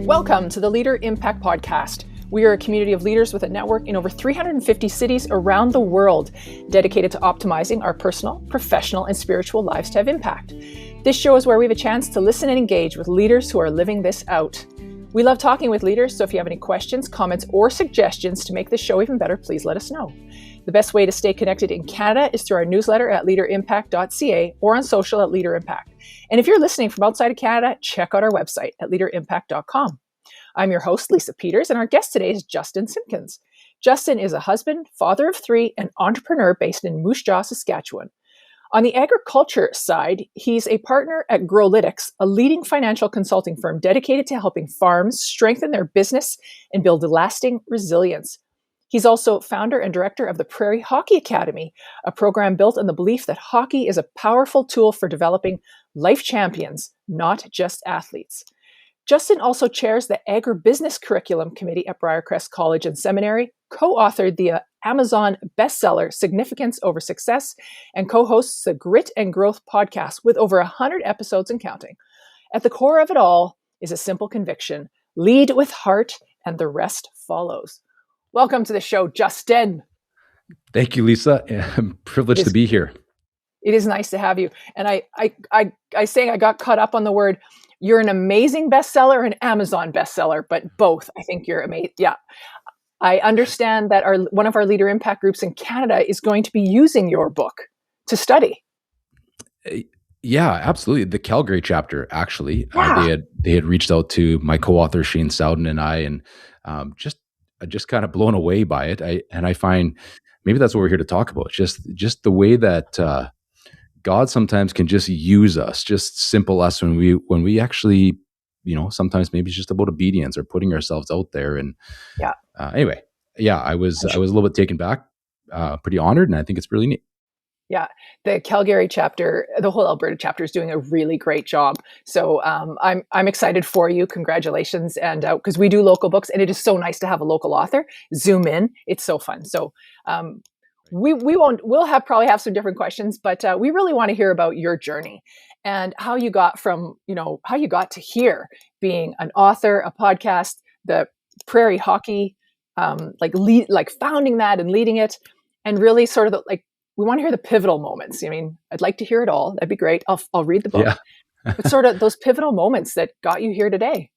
Welcome to the Leader Impact Podcast. We are a community of leaders with a network in over 350 cities around the world, dedicated to optimizing our personal, professional, and spiritual lives to have impact. This show is where we have a chance to listen and engage with leaders who are living this out. We love talking with leaders, so if you have any questions, comments, or suggestions to make this show even better, please let us know. The best way to stay connected in Canada is through our newsletter at leaderimpact.ca or on social at LeaderImpact. And if you're listening from outside of Canada, check out our website at leaderimpact.com. I'm your host, Lisa Peters, and our guest today is Justin Simpkins. Justin is a husband, father of three, and entrepreneur based in Moose Jaw, Saskatchewan. On the agriculture side, he's a partner at Growlytics, a leading financial consulting firm dedicated to helping farms strengthen their business and build lasting resilience. He's also founder and director of the Prairie Hockey Academy, a program built on the belief that hockey is a powerful tool for developing life champions, not just athletes. Justin also chairs the Agribusiness Curriculum Committee at Briarcrest College and Seminary, co-authored the Amazon bestseller Significance Over Success, and co-hosts the Grit and Growth podcast with over 100 episodes and counting. At the core of it all is a simple conviction: lead with heart and the rest follows. Welcome to the show, Justin. Thank you, Lisa. I'm privileged to be here. It is nice to have you. And I got caught up on the word. You're an amazing bestseller and Amazon bestseller, but both. I think you're amazing. Yeah. I understand that one of our Leader Impact groups in Canada is going to be using your book to study. Yeah, absolutely. The Calgary chapter, actually, they had reached out to my co-author Shane Sowden and I, and just kind of blown away by it. I find maybe that's what we're here to talk about. Just the way that God sometimes can just use us, just simple us when we actually, sometimes maybe it's just about obedience or putting ourselves out there. And anyway, I was a little bit taken back, pretty honored, and I think it's really neat. Yeah, the Calgary chapter, the whole Alberta chapter is doing a really great job. So I'm excited for you. Congratulations, and because we do local books, and it is so nice to have a local author zoom in. It's so fun. So we'll probably have some different questions, but we really want to hear about your journey and how you got to here, being an author, a podcast, the Prairie Hockey, founding that and leading it, and really sort of we want to hear the pivotal moments. I mean, I'd like to hear it all. That'd be great. I'll read the book. Yeah. But sort of those pivotal moments that got you here today.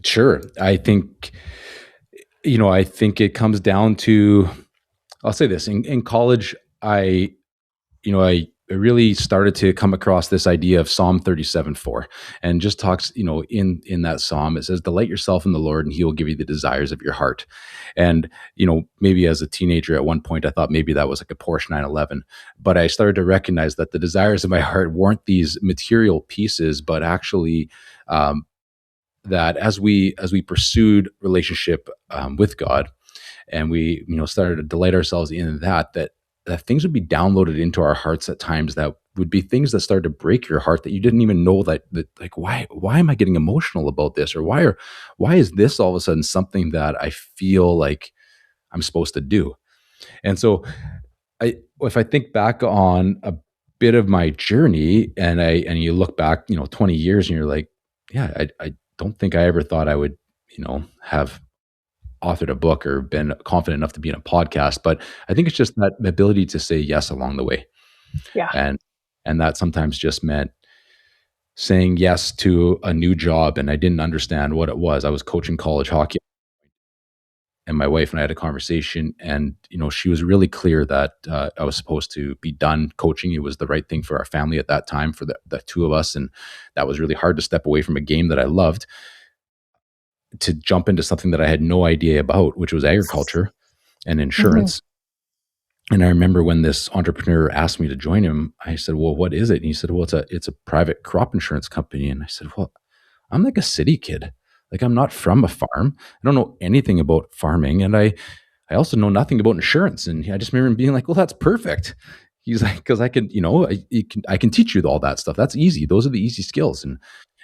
Sure. I think it comes down to, I'll say this, in college, I really started to come across this idea of Psalm 37:4, and just talks, in that Psalm, it says, delight yourself in the Lord and he will give you the desires of your heart. And, maybe as a teenager at one point, I thought maybe that was like a Porsche 911, but I started to recognize that the desires of my heart weren't these material pieces, but actually, that as we pursued relationship with God, and we started to delight ourselves in that things would be downloaded into our hearts at times that would be things that started to break your heart that you didn't even know that why am I getting emotional about this, or why is this all of a sudden something that I feel like I'm supposed to do. And so if I think back on a bit of my journey, and you look back 20 years, and you're like, yeah, I don't think I ever thought I would have authored a book or been confident enough to be in a podcast, but I think it's just that ability to say yes along the way. Yeah. And that sometimes just meant saying yes to a new job, and I didn't understand what it was. I was coaching college hockey, and my wife and I had a conversation, and she was really clear that I was supposed to be done coaching. It was the right thing for our family at that time, for the two of us, and that was really hard to step away from a game that I loved to jump into something that I had no idea about, which was agriculture and insurance. Mm-hmm. And I remember when this entrepreneur asked me to join him, I said, well, what is it? And he said, well, it's a private crop insurance company. And I said, well, I'm like a city kid. Like, I'm not from a farm. I don't know anything about farming. And I also know nothing about insurance. And I just remember him being like, well, that's perfect. He's like, because I can, I can teach you all that stuff. That's easy. Those are the easy skills. And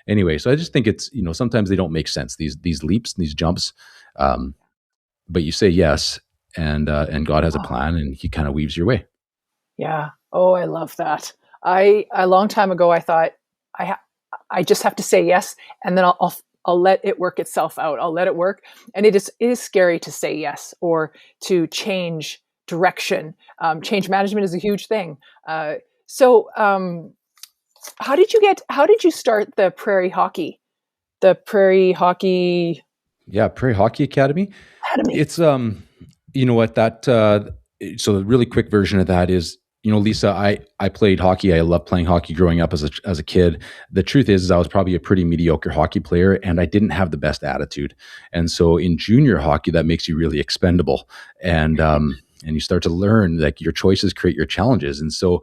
anyway, so I just think it's, sometimes they don't make sense, these leaps and these jumps. But you say yes, and God has a plan, and he kind of weaves your way. Yeah. Oh, I love that. A long time ago, I thought I just have to say yes, and then I'll let it work itself out. I'll let it work. And it is scary to say yes or to change direction. Change management is a huge thing. So how did you start the Prairie Hockey Yeah, Prairie Hockey Academy. Academy? It's you know what that so the really quick version of that is, Lisa, I played hockey. I loved playing hockey growing up as a kid. The truth is I was probably a pretty mediocre hockey player, and I didn't have the best attitude. And so in junior hockey, that makes you really expendable, and you start to learn like your choices create your challenges. And so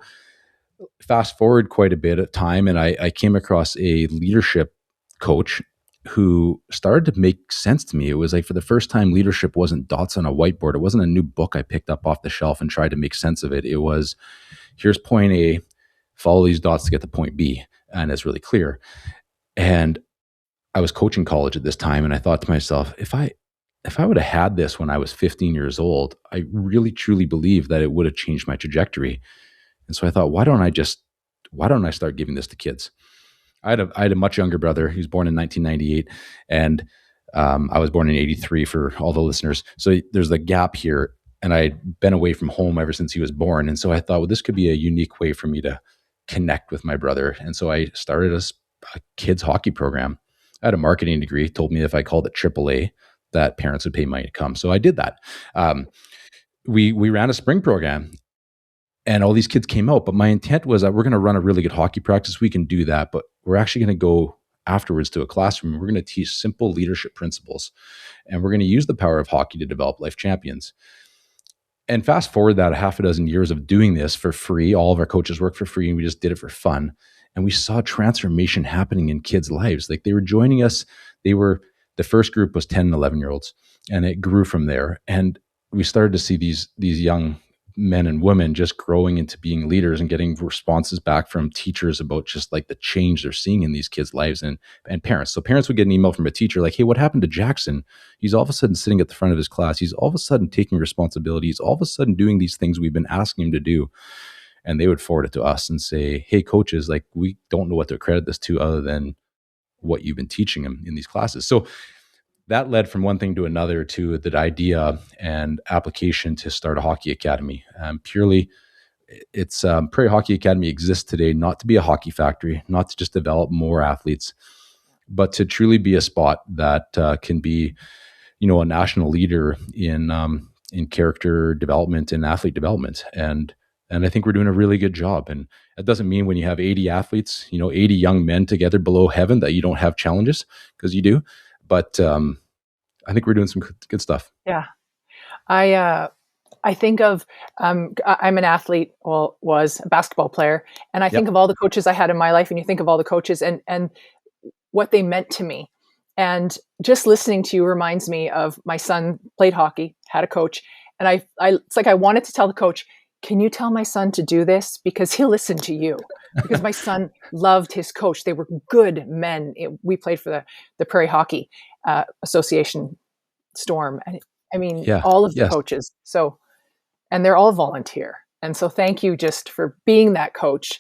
fast forward quite a bit of time, and I came across a leadership coach who started to make sense to me. It was like, for the first time, leadership wasn't dots on a whiteboard. It wasn't a new book I picked up off the shelf and tried to make sense of it. It was, here's point A, follow these dots to get to point B. And it's really clear. And I was coaching college at this time, and I thought to myself, if I would have had this when I was 15 years old, I really truly believe that it would have changed my trajectory. And so I thought, why don't I start giving this to kids? I had a much younger brother. He was born in 1998, and I was born in 83 for all the listeners. So there's a gap here, and I'd been away from home ever since he was born. And so I thought, well, this could be a unique way for me to connect with my brother. And so I started a kids hockey program. I had a marketing degree, told me if I called it AAA, that parents would pay money to come. So I did that. We ran a spring program, and all these kids came out. But my intent was that we're going to run a really good hockey practice. We can do that, but we're actually going to go afterwards to a classroom. We're going to teach simple leadership principles, and we're going to use the power of hockey to develop life champions. And fast forward that a half a dozen years of doing this for free. All of our coaches work for free, and we just did it for fun. And we saw transformation happening in kids' lives. Like, they were joining us. The first group was 10 and 11-year-olds, and it grew from there. And we started to see these young men and women just growing into being leaders and getting responses back from teachers about just like the change they're seeing in these kids' lives, and parents. So parents would get an email from a teacher like, hey, what happened to Jackson? He's all of a sudden sitting at the front of his class. He's all of a sudden taking responsibilities, all of a sudden doing these things we've been asking him to do. And they would forward it to us and say, hey, coaches, like, we don't know what to accredit this to other than what you've been teaching him in these classes. So that led from one thing to another to the idea and application to start a hockey academy. Prairie Hockey Academy exists today not to be a hockey factory, not to just develop more athletes, but to truly be a spot that can be, a national leader in character development and athlete development. And I think we're doing a really good job. And that doesn't mean when you have 80 athletes, 80 young men together below heaven, that you don't have challenges, because you do. But I think we're doing some good stuff. Yeah. I think of, I'm an athlete, was a basketball player. And I think of all the coaches I had in my life, and you think of all the coaches and what they meant to me. And just listening to you reminds me of my son played hockey, had a coach. And it's like I wanted to tell the coach, can you tell my son to do this? Because he'll listen to you. Because my son loved his coach. They were good men. We played for the Prairie Hockey Association Storm. I mean, all of the coaches. So, and they're all volunteer. And so thank you just for being that coach,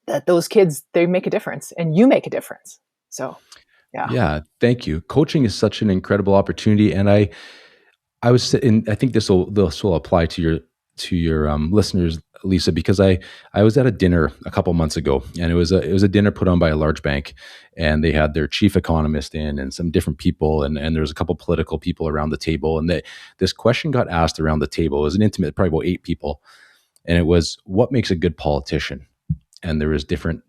that those kids, they make a difference, and you make a difference. So, yeah. Yeah. Thank you. Coaching is such an incredible opportunity. And I was sitting, I think this will apply to your listeners, Lisa, because I was at a dinner a couple months ago, and it was a dinner put on by a large bank, and they had their chief economist in and some different people, and there was a couple political people around the table, and this question got asked around the table. It was an intimate, probably about 8 people, and it was, what makes a good politician? And there was different,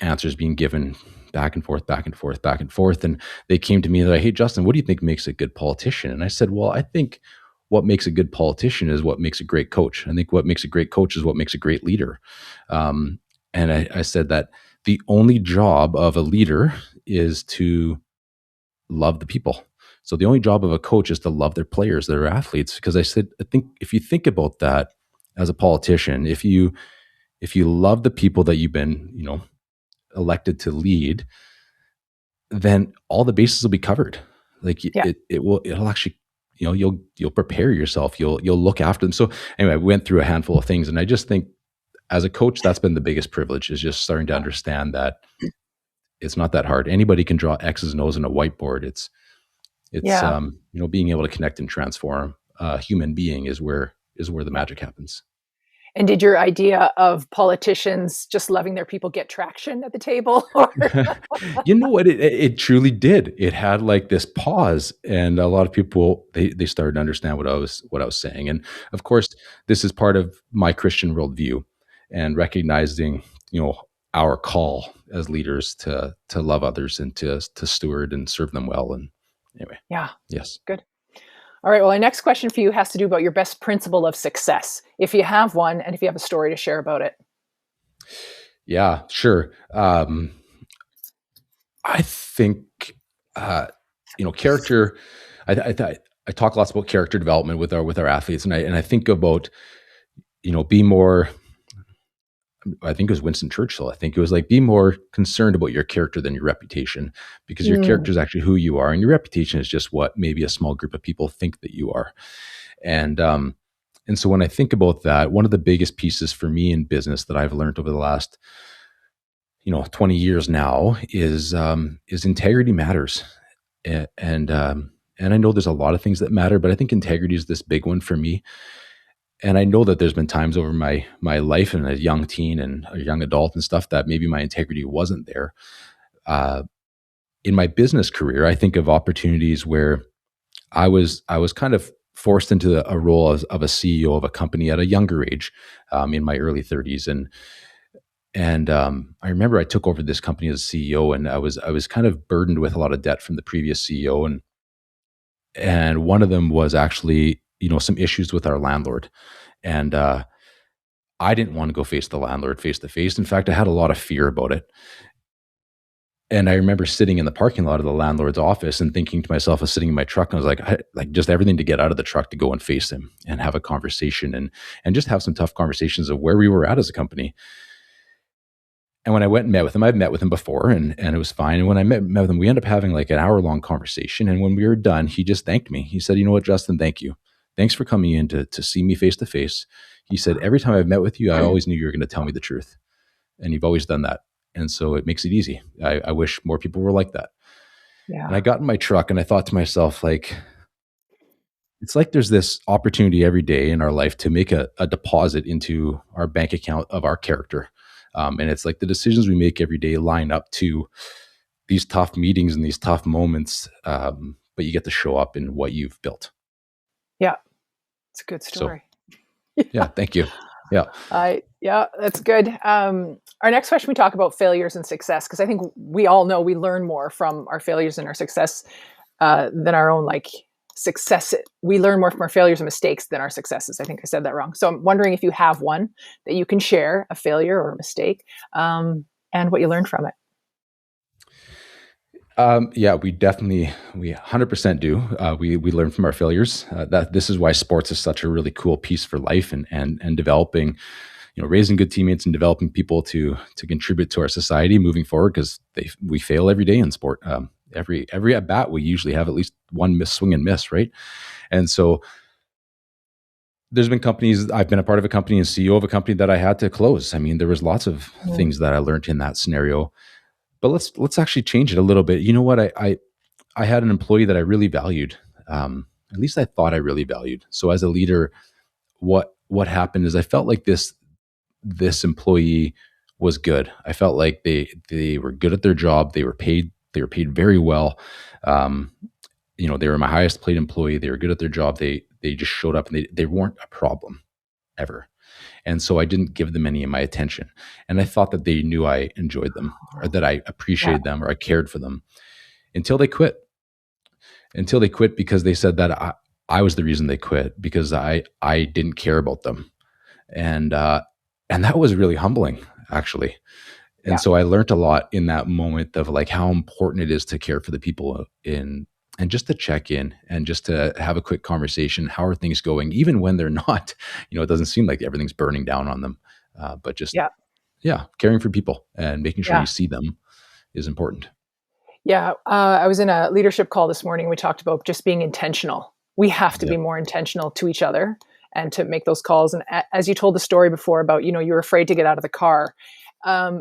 answers being given back and forth, back and forth, back and forth, and they came to me and they're like, hey, Justin, what do you think makes a good politician? And I said, well, I think what makes a good politician is what makes a great coach. I think what makes a great coach is what makes a great leader. And I said that the only job of a leader is to love the people. So the only job of a coach is to love their players, their athletes. Because I said, I think if you think about that as a politician, if you love the people that you've been, elected to lead, then all the bases will be covered. Like it'll actually, you'll prepare yourself. You'll look after them. So anyway, we went through a handful of things, and I just think as a coach, that's been the biggest privilege, is just starting to understand that it's not that hard. Anybody can draw X's and O's on a whiteboard. It's Yeah. being able to connect and transform a human being is where the magic happens. And did your idea of politicians just loving their people get traction at the table? You know what? It truly did. It had like this pause, and a lot of people they started to understand what I was saying. And of course, this is part of my Christian worldview, and recognizing our call as leaders to love others and to steward and serve them well. And anyway, Yeah. yes. Good. All right. Well, our next question for you has to do about your best principle of success, if you have one, and if you have a story to share about it. Yeah, sure. I think character. I talk lots about character development with our athletes, and I think about be more. I think it was Winston Churchill. I think it was like, be more concerned about your character than your reputation, because your character is actually who you are, and your reputation is just what maybe a small group of people think that you are. And so when I think about that, one of the biggest pieces for me in business that I've learned over the last 20 years now is integrity matters. And I know there's a lot of things that matter, but I think integrity is this big one for me. And I know that there's been times over my life and a young teen and a young adult and stuff that maybe my integrity wasn't there. In my business career, I think of opportunities where I was kind of forced into a role of a CEO of a company at a younger age, in my early 30s, and I remember I took over this company as CEO, and I was kind of burdened with a lot of debt from the previous CEO, and one of them was actually some issues with our landlord. And I didn't want to go face the landlord face to face. In fact, I had a lot of fear about it. And I remember sitting in the parking lot of the landlord's office and thinking to myself, I was sitting in my truck, and I was like just everything to get out of the truck to go and face him and have a conversation, and just have some tough conversations of where we were at as a company. And when I went and met with him, I've met with him before, and it was fine. And when I met with him, we ended up having like an hour-long conversation. And when we were done, he just thanked me. He said, "You know what, Justin, thank you. Thanks for coming in to see me face to face." He said, "Every time I've met with you, I always knew you were going to tell me the truth. And you've always done that. And so it makes it easy. I wish more people were like that." Yeah. And I got in my truck and I thought to myself, like, it's like there's this opportunity every day in our life to make a deposit into our bank account of our character. And it's like the decisions we make every day line up to these tough meetings and these tough moments. But you get to show up in what you've built. Yeah. It's a good story. So, yeah. Thank you. Yeah. Yeah, that's good. Our next question, we talk about failures and success, because I think we all know we learn more from our failures and our success than our own success. We learn more from our failures and mistakes than our successes. I think I said that wrong. So I'm wondering if you have one that you can share, a failure or a mistake, and what you learned from it. Yeah, we 100% do. We learn from our failures. This is why sports is such a really cool piece for life, and developing, raising good teammates and developing people to contribute to our society moving forward, because we fail every day in sport. Every at bat, we usually have at least one swing and miss, right? And so there's been companies, I've been a part of a company and CEO of a company that I had to close. I mean, there was lots of things that I learned in that scenario. But let's actually change it a little bit. You know what? I had an employee that I really valued. At least I thought I really valued. So as a leader, what happened is I felt like this employee was good. I felt like they were good at their job. They were paid very well. They were my highest paid employee. They were good at their job. They just showed up, and they weren't a problem ever. And so I didn't give them any of my attention. And I thought that they knew I enjoyed them, or that I appreciated them, or I cared for them, until they quit. Because they said that I was the reason they quit, because I didn't care about them. And that was really humbling, actually. And so I learned a lot in that moment of like how important it is to care for the people and just to check in and just to have a quick conversation. How are things going? Even when they're not, it doesn't seem like everything's burning down on them. But just, caring for people and making sure you see them is important. Yeah. I was in a leadership call this morning. We talked about just being intentional. We have to be more intentional to each other and to make those calls. And as you told the story before about, you were afraid to get out of the car.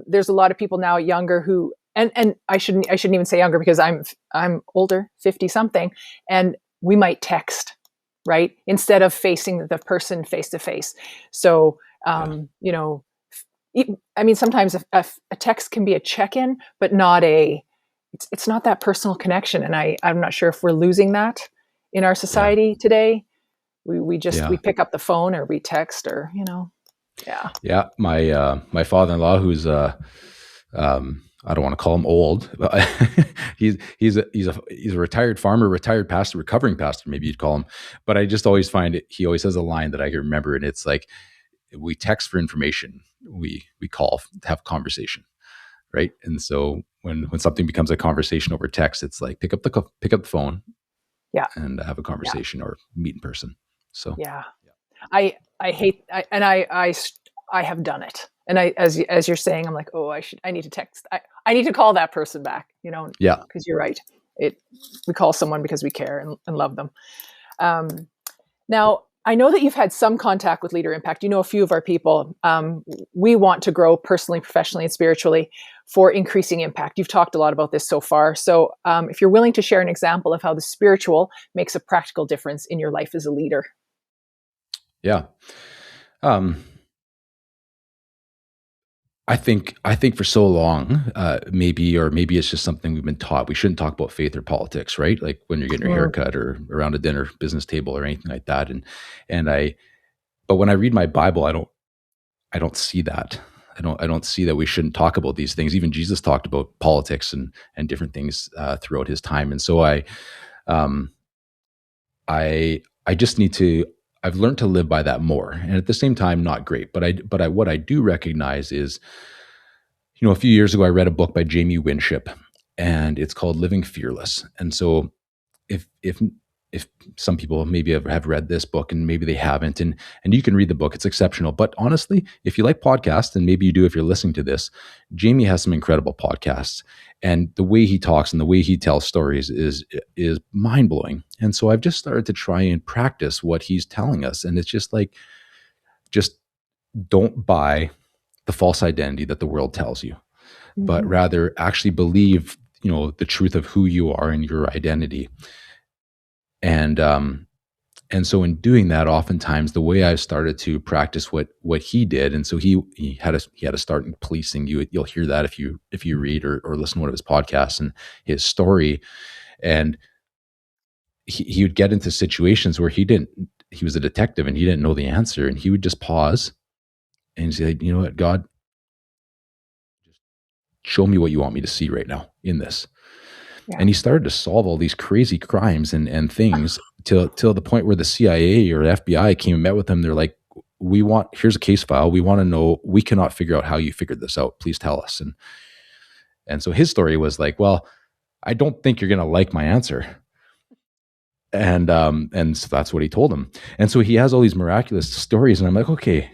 There's a lot of people now younger who and I shouldn't even say younger, because I'm older, 50 something, and we might text, right, instead of facing the person face to face. So Yeah. you know, I mean, sometimes a text can be a check-in, but not a, it's not that personal connection. And I'm not sure if we're losing that in our Yeah. society today. We just, we Yeah. pick up the phone or we text, or, yeah. Yeah. My father-in-law, who's I don't want to call him old, but he's a retired farmer, retired pastor, recovering pastor, maybe you'd call him. But I just always find it. He always has a line that I can remember, and it's like, we text for information, we call to have conversation, right? And so when something becomes a conversation over text, it's like pick up the phone Yeah. and have a Yeah. conversation or meet in person. So Yeah. I hate, I have done it. And as you're saying, I'm like, oh, I need to text. I need to call that person back, yeah, because you're right. We call someone because we care and love them. Now, I know that you've had some contact with Leader Impact. You know, a few of our people. We want to grow personally, professionally, and spiritually for increasing impact. You've talked a lot about this so far. So if you're willing to share an example of how the spiritual makes a practical difference in your life as a leader. yeah. Um, I think for so long, maybe it's just something we've been taught. We shouldn't talk about faith or politics, right? Like when you're getting your Mm. haircut or around a dinner business table or anything like that. And but when I read my Bible, I don't see that. I don't see that we shouldn't talk about these things. Even Jesus talked about politics and different things throughout his time. And so um, I just need to. I've learned to live by that more, and at the same time, not great. But what I do recognize is, a few years ago, I read a book by Jamie Winship, and it's called Living Fearless. And so, if some people maybe have read this book and maybe they haven't, and you can read the book, it's exceptional. But honestly, if you like podcasts, and maybe you do if you're listening to this, Jamie has some incredible podcasts, and the way he talks and the way he tells stories is mind blowing. And so I've just started to try and practice what he's telling us, and it's just like, just don't buy the false identity that the world tells you, but Mhm. rather actually believe, the truth of who you are and your identity. And so in doing that, oftentimes the way I started to practice what he did, and so he had a start in policing. You'll hear that if you read or listen to one of his podcasts and his story. And he would get into situations where he was a detective and he didn't know the answer, and he would just pause and say, you know what, God, show me what you want me to see right now in this. Yeah. And he started to solve all these crazy crimes and things till the point where the CIA or FBI came and met with him. They're like, here's a case file. We want to know, we cannot figure out how you figured this out. Please tell us. And so his story was like, well, I don't think you're going to like my answer. And so that's what he told him. And so he has all these miraculous stories. And I'm like, okay,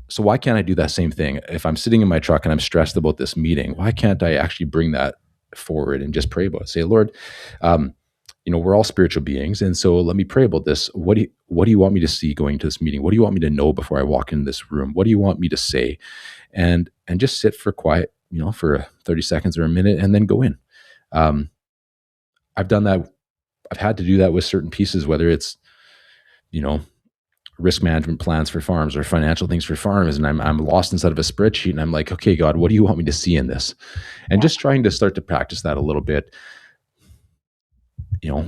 so why can't I do that same thing? If I'm sitting in my truck and I'm stressed about this meeting, why can't I actually bring that forward and just pray about it? Say, Lord, um, we're all spiritual beings, and so let me pray about this. What do you want me to see going to this meeting? What do you want me to know before I walk into this room? What do you want me to say? And just sit for quiet, for 30 seconds or a minute, and then go in. I've done that. I've had to do that with certain pieces, whether it's, you know, risk management plans for farms or financial things for farms, and I'm lost inside of a spreadsheet, and I'm like, okay, God, what do you want me to see in this? And Yeah. just trying to start to practice that a little bit.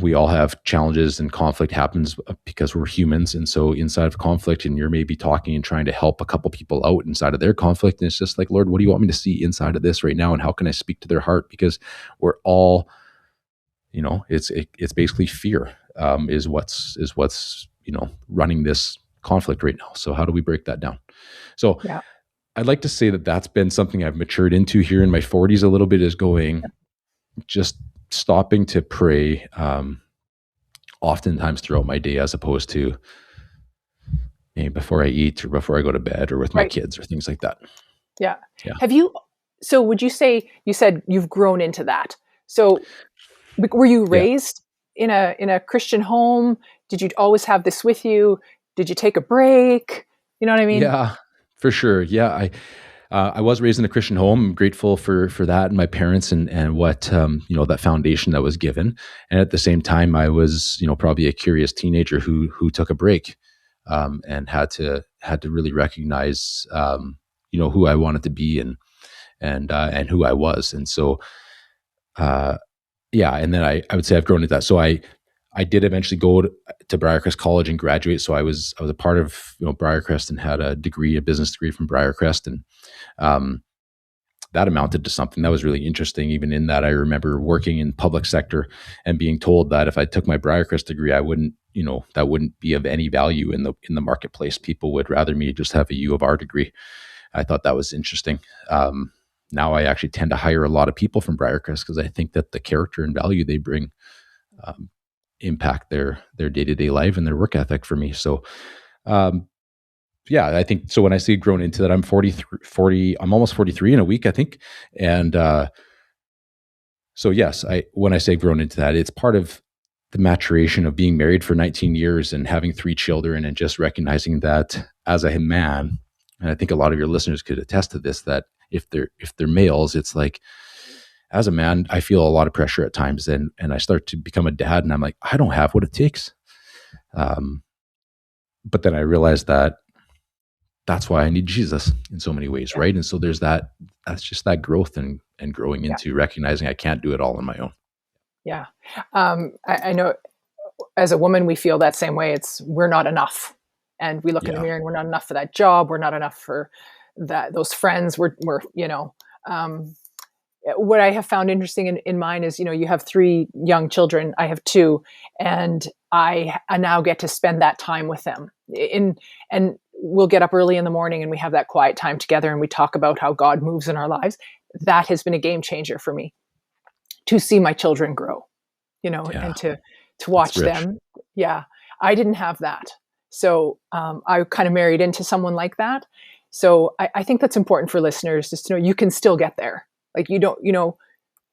We all have challenges, and conflict happens because we're humans. And so inside of conflict, and you're maybe talking and trying to help a couple people out inside of their conflict, and it's just like, Lord, what do you want me to see inside of this right now? And how can I speak to their heart? Because we're all, it's basically fear, is what's running this conflict right now. So how do we break that down? So Yeah. I'd like to say that that's been something I've matured into here in my 40s a little bit, is just stopping to pray, oftentimes throughout my day, as opposed to maybe before I eat or before I go to bed or with my Right. kids or things like that. Yeah. Yeah. So would you say, you said you've grown into that? So were you Yeah. raised in a Christian home? Did you always have this with you? Did you take a break? You know what I mean? Yeah, for sure. Yeah. I was raised in a Christian home. I'm grateful for that and my parents and what that foundation that was given. And at the same time, I was probably a curious teenager who took a break and had to really recognize who I wanted to be and who I was. And so yeah, and then I would say I've grown into that. So I did eventually go to Briarcrest College and graduate. So I was a part of Briarcrest and had a business degree from Briarcrest, and that amounted to something that was really interesting. Even in that, I remember working in public sector and being told that if I took my Briarcrest degree, I wouldn't, that wouldn't be of any value in the marketplace. People would rather me just have a U of R degree. I thought that was interesting. Now I actually tend to hire a lot of people from Briarcrest because I think that the character and value they bring impact their day-to-day life and their work ethic for me. So, yeah, I think so. When I say grown into that, I'm 40, I'm almost 43 in a week, I think. And so yes, when I say grown into that, it's part of the maturation of being married for 19 years and having 3 children, and just recognizing that as a man, and I think a lot of your listeners could attest to this, that if they're males, it's like, as a man, I feel a lot of pressure at times, and I start to become a dad, and I'm like, I don't have what it takes. But then I realized that that's why I need Jesus in so many ways, right? And so that's just that growth and growing into recognizing I can't do it all on my own. Yeah. I know as a woman, we feel that same way. We're not enough. And we look in the mirror and we're not enough for that job. We're not enough for those friends. We're what I have found interesting in mine is, you have 3 young children. I have 2, and I now get to spend that time with them. And we'll get up early in the morning and we have that quiet time together and we talk about how God moves in our lives. That has been a game changer for me, to see my children grow, and to watch them. Yeah. I didn't have that. So I kind of married into someone like that. So I think that's important for listeners, just to know you can still get there. Like, you don't,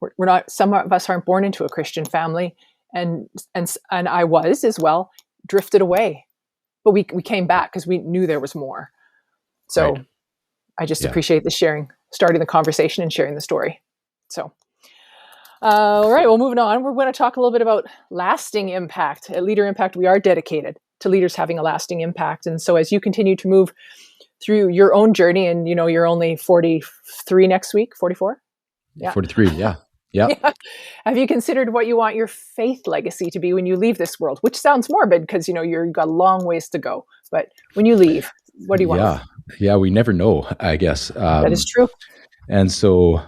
we're not, some of us aren't born into a Christian family, and I was as well, drifted away, but we came back because we knew there was more. So right. I just appreciate the sharing, starting the conversation and sharing the story. So, all right, well, moving on, we're going to talk a little bit about lasting impact. At LeaderImpact, we are dedicated to leaders having a lasting impact. And so as you continue to move through your own journey, and you're only 43 next week, 44? Yeah. 43, yeah. Yeah. Have you considered what you want your faith legacy to be when you leave this world? Which sounds morbid because, you've got a long ways to go. But when you leave, what do you want? Yeah, we never know, I guess. That is true. And so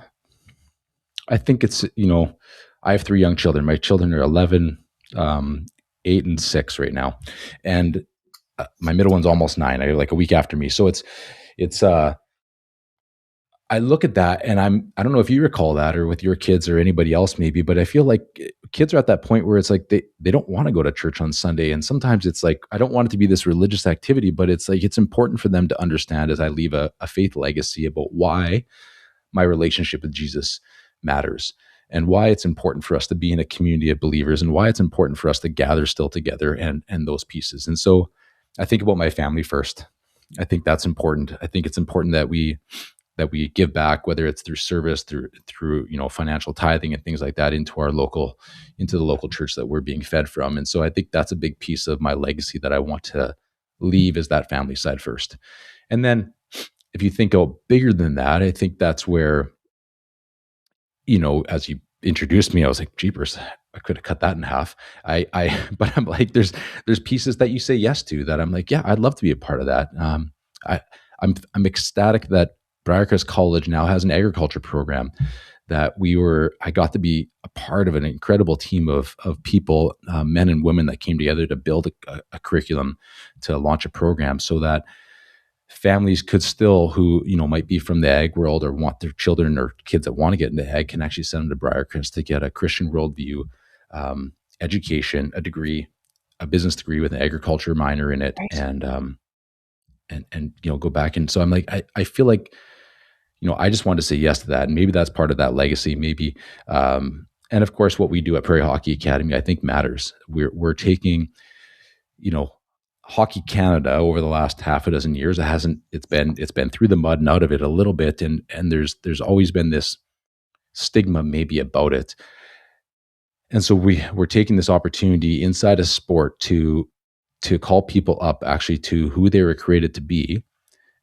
I think it's, I have 3 young children. My children are 11, 8 and 6 right now. And my middle one's almost 9. I like a week after me. So it's I look at that and I don't know if you recall that or with your kids or anybody else maybe, but I feel like kids are at that point where it's like they don't want to go to church on Sunday. And sometimes it's like, I don't want it to be this religious activity, but it's like, it's important for them to understand as I leave a faith legacy about why my relationship with Jesus matters, and why it's important for us to be in a community of believers, and why it's important for us to gather still together and those pieces. And so I think about my family first. I think that's important. I think it's important that we give back, whether it's through service, through financial tithing and things like that, into the local church that we're being fed from. And so I think that's a big piece of my legacy that I want to leave, is that family side first. And then if you think bigger than that, I think that's where, as you introduced me, I was like, jeepers, I could have cut that in half. But I'm like, there's pieces that you say yes to that I'm like, yeah, I'd love to be a part of that. I'm ecstatic that Briarcrest College now has an agriculture program that I got to be a part of an incredible team of people, men and women, that came together to build a curriculum, to launch a program, so that families could still, who might be from the ag world or want their children or kids that want to get into ag, can actually send them to Briarcrest to get a Christian worldview, education, a degree, a business degree with an agriculture minor in it, right. and go back. And so I'm like, I feel like, I just wanted to say yes to that. And maybe that's part of that legacy, maybe. And of course, what we do at Prairie Hockey Academy, I think matters. We're taking, Hockey Canada over the last half a dozen years, it's been through the mud and out of it a little bit. And there's always been this stigma maybe about it. And so we're taking this opportunity inside a sport to call people up actually to who they were created to be,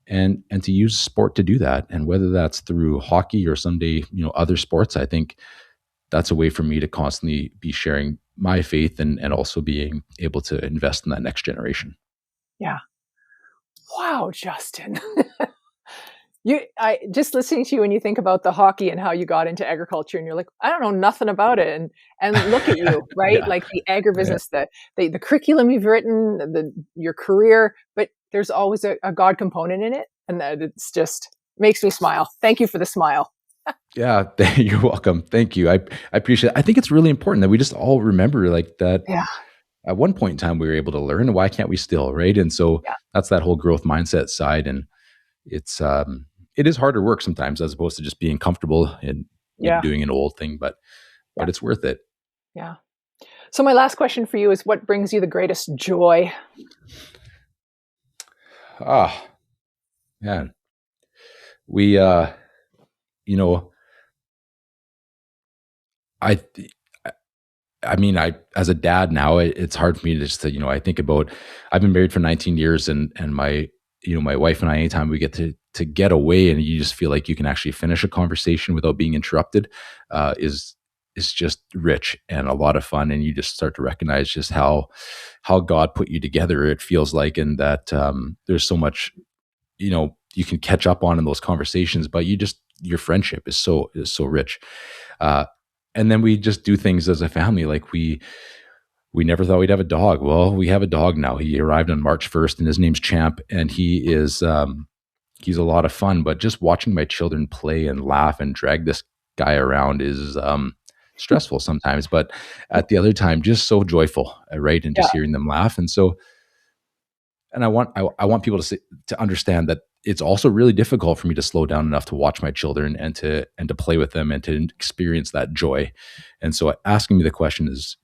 and to use sport to do that. And whether that's through hockey or someday, other sports, I think that's a way for me to constantly be sharing my faith and also being able to invest in that next generation. Yeah. Wow, Justin. I just listening to you when you think about the hockey and how you got into agriculture, and you're like, I don't know nothing about it. And look at you, right? Yeah. Like the agribusiness, the curriculum you've written, your career, but there's always a God component in it. And that it's just makes me smile. Thank you for the smile. Yeah, you're welcome. Thank you. I appreciate it. I think it's really important that we just all remember like that. Yeah. At one point in time, we were able to learn. Why can't we still, right? And so that's that whole growth mindset side. And it is harder work sometimes as opposed to just being comfortable and doing an old thing, but it's worth it. Yeah. So my last question for you is, what brings you the greatest joy? Man, we, as a dad now, it's hard for me to just to, I think about, I've been married for 19 years and my wife and I, anytime we get to get away and you just feel like you can actually finish a conversation without being interrupted, is just rich and a lot of fun. And you just start to recognize just how God put you together, it feels like, and that, there's so much, you can catch up on in those conversations, but your friendship is so rich. And then we just do things as a family. Like we never thought we'd have a dog. Well, we have a dog now. He arrived on March 1st and his name's Champ. And he is, he's a lot of fun, but just watching my children play and laugh and drag this guy around is, stressful sometimes, but at the other time, just so joyful, right? And just hearing them laugh. And so, and I want people to understand that it's also really difficult for me to slow down enough to watch my children and to play with them and to experience that joy. And so asking me the question is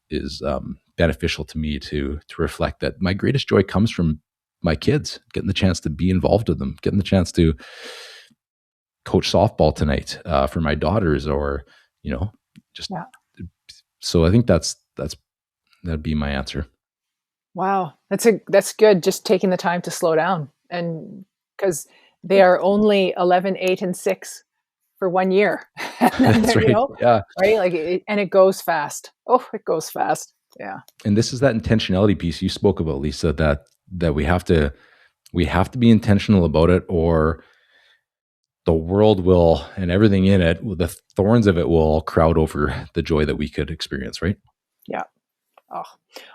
beneficial to me to reflect that my greatest joy comes from my kids, getting the chance to be involved with them, getting the chance to coach softball tonight for my daughters, or, so I think that'd be my answer. Wow. That's good. Just taking the time to slow down, and because they are only 11, 8, and 6 for 1 year. That's right. Right. Like, and it goes fast. Oh, it goes fast. Yeah. And this is that intentionality piece you spoke about, Lisa, that we have to be intentional about it, or the world will, and everything in it, the thorns of it will crowd over the joy that we could experience. Right. Yeah. Oh,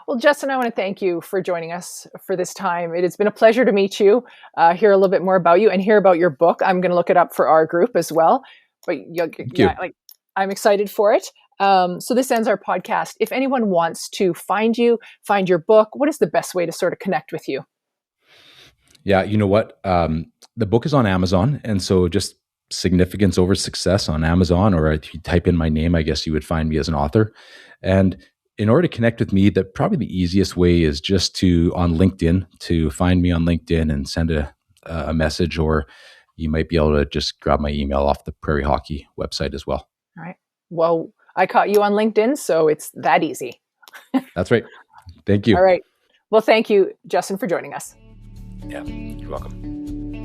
well, Justin, I want to thank you for joining us for this time. It has been a pleasure to meet you, hear a little bit more about you, and hear about your book. I'm going to look it up for our group as well. But I'm excited for it. So this ends our podcast. If anyone wants to find you, find your book, what is the best way to sort of connect with you? Yeah, you know what? The book is on Amazon, and so just Significance Over Success on Amazon, or if you type in my name, I guess you would find me as an author. And in order to connect with me, probably the easiest way is just on LinkedIn, to find me on LinkedIn and send a message, or you might be able to just grab my email off the Prairie Hockey website as well. All right. Well, I caught you on LinkedIn, so it's that easy. That's right. Thank you. All right. Well, thank you, Justin, for joining us. Yeah, you're welcome.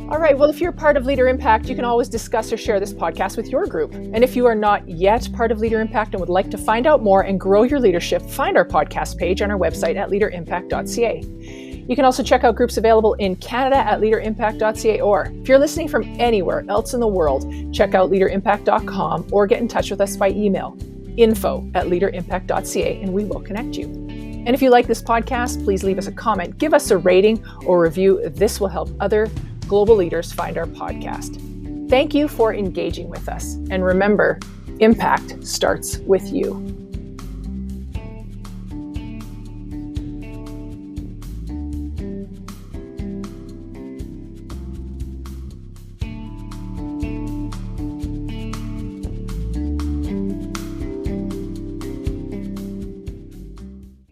All right. Well, if you're part of Leader Impact, you can always discuss or share this podcast with your group. And if you are not yet part of Leader Impact and would like to find out more and grow your leadership, find our podcast page on our website at leaderimpact.ca. You can also check out groups available in Canada at leaderimpact.ca, or if you're listening from anywhere else in the world, check out leaderimpact.com or get in touch with us by email, info@leaderimpact.ca, and we will connect you. And if you like this podcast, please leave us a comment, give us a rating or review. This will help other global leaders find our podcast. Thank you for engaging with us. And remember, impact starts with you.